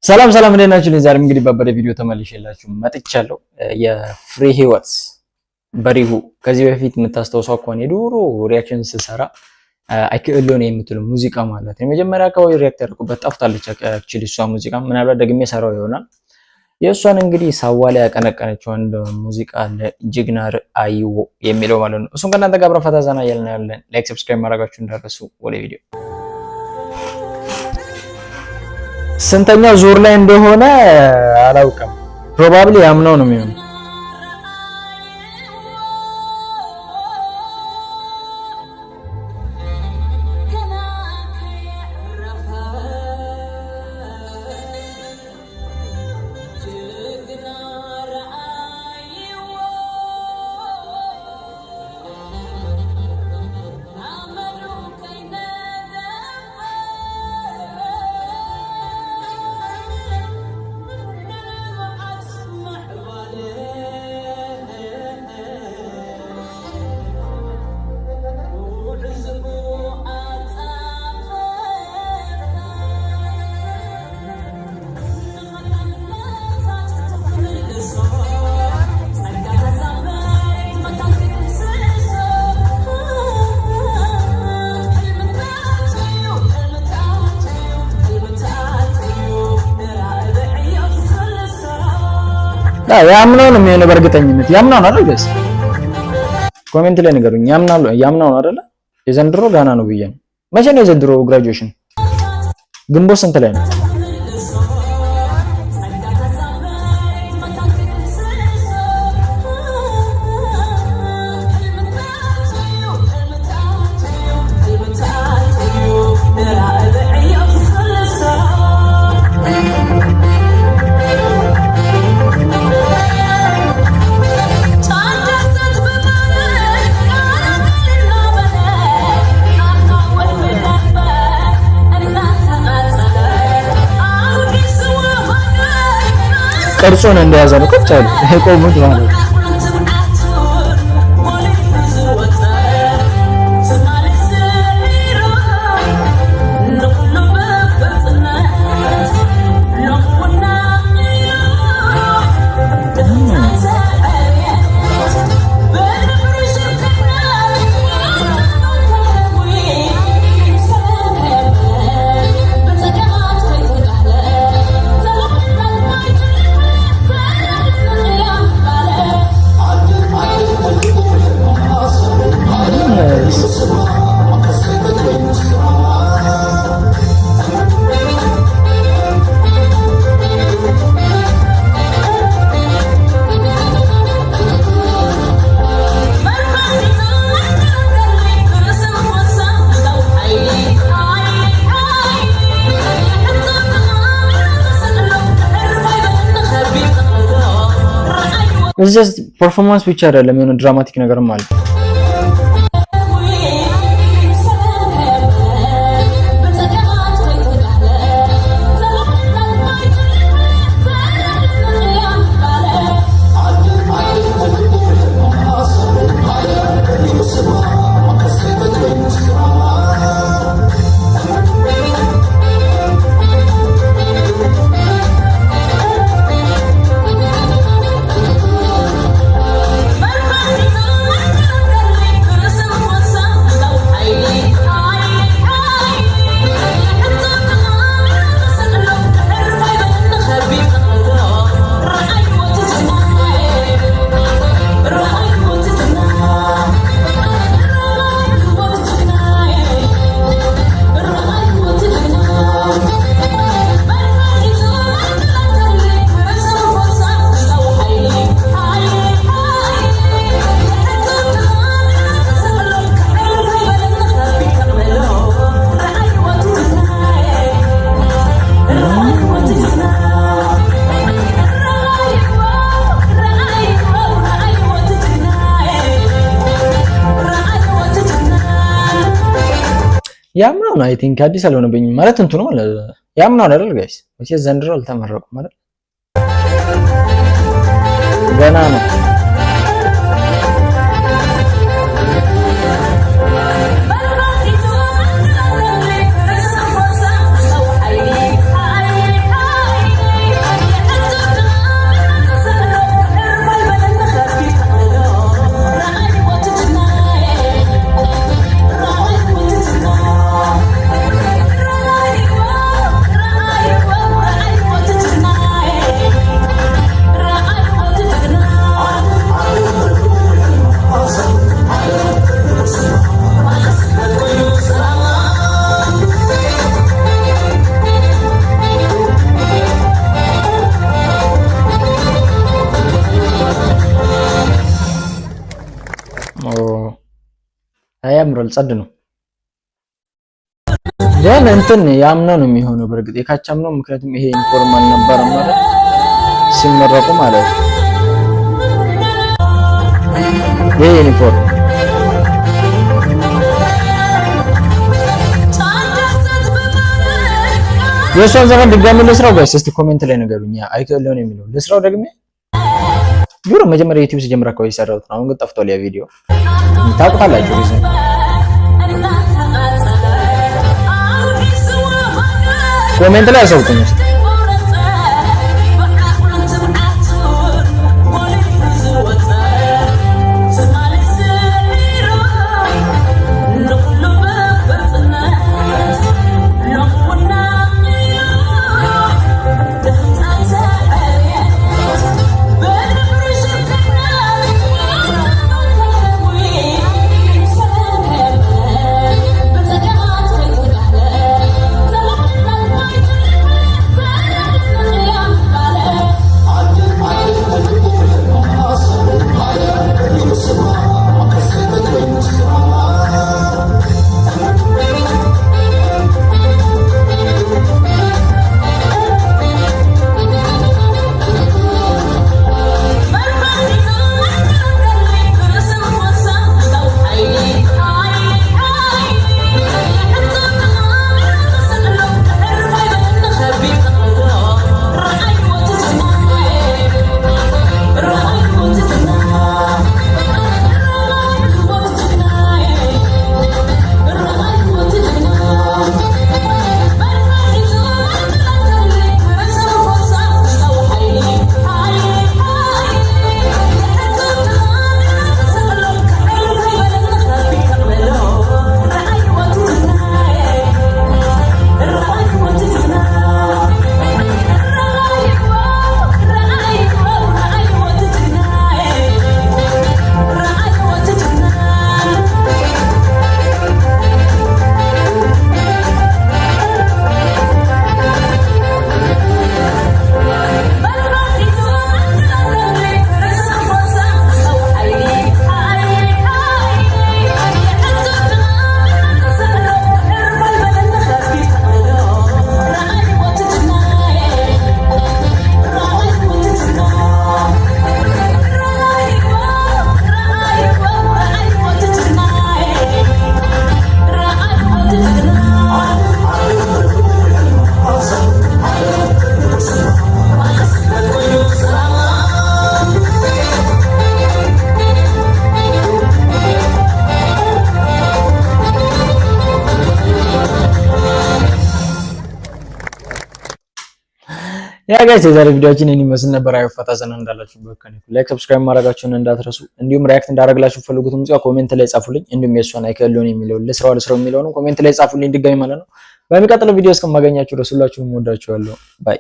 ሰላም ሰላም እንዴት ናችሁ? ዛሬም እንግዲህ በበደ ቪዲዮ ተመልሼላችሁ መጥቻለሁ። የፍሬ ህይወት በሪሁ ከዚህ በፊት የምታስታውሰው ከሆነ የዱሮ ሪአክሽን ስሰራ አይክእሎን የምትለው ሙዚቃ ማለት ነው። የመጀመሪያ አካባቢ ሪአክት ያደረኩበት ጠፍታለች። አክቹሊ እሷ ሙዚቃ ምናልባት ደግሜ ሰራው ይሆናል። የእሷን እንግዲህ ሳዋላ ያቀነቀነችው አንድ ሙዚቃ አለ ጀግና አይዎ የሚለው ማለት ነው። እሱን ከእናንተ ጋር አብረን ፈታ ዘና እያልን ያለን። ላይክ ሰብስክራይብ ማድረጋችሁ እንዳትረሱ። ወደ ቪዲዮ ስንተኛው ዙር ላይ እንደሆነ አላውቅም። ፕሮባብሊ ያምናው ነው የሚሆነው። ያምናው ነው የሚሆነው። በእርግጠኝነት ያምናው ነው አይደል? ጋይስ ኮሜንት ላይ ንገሩኝ። ያምናው ነው አይደል? የዘንድሮ ጋና ነው ብዬ ነው። መቼ ነው የዘንድሮ ግራጁዌሽን? ግንቦት ስንት ላይ ነው? ቅርጹን እንደያዘ ነው ከፍቻለሁ። ቆሙት ማለት ነው። እዚህ ፐርፎርማንስ ብቻ አይደለም የሆነ ድራማቲክ ነገርም አለ። ያምናው ነው። አይ ቲንክ አዲስ አልሆነብኝም ማለት እንትኑ ማለት ያምናው አይደል ጋይስ? ወይስ ዘንድሮ አልተመረቁም ማለት ገና ነው። ያምራል፣ ጸድ ነው። ግን እንትን ያምነው ነው የሚሆነው በርግጥ የካቻም ነው። ምክንያቱም ይሄ ኢንፎርማል ነበር ማለት ሲመረቁ ማለት ነው። ይሄ ዩኒፎርም የሷን ዘመን ድጋሚ ልስራው ጋይስ፣ እስቲ ኮሜንት ላይ ንገሩኝ። አይከለው ነው የሚለው ልስራው ደግሜ ቢሮ መጀመሪያ ዩቲዩብ ሲጀምር አካባቢ ሰራሁት ነው። አሁን ግን ጠፍቷል ያ ቪዲዮ ታውቃላችሁ ሪዝን ኮሜንት ላይ አሳውቁኝ። ያ ጋይስ የዛሬ ቪዲዮአችን እኔ መስል ነበር። አይፈታ ዘና እንዳላችሁበት ከኔ ላይክ ሰብስክራይብ ማድረጋችሁን እንዳትረሱ። እንዲሁም ሪአክት እንዳደረግላችሁ ፈልጉት ሙዚቃ ኮሜንት ላይ ጻፉልኝ። እንዲሁም የሷን አይከለውን የሚለው ለስራው የሚለውን ኮሜንት ላይ ጻፉልኝ ድጋሚ ማለት ነው። በሚቀጥለው ቪዲዮ እስከማገኛችሁ ድረስ ሁላችሁንም ወዳችኋለሁ። ባይ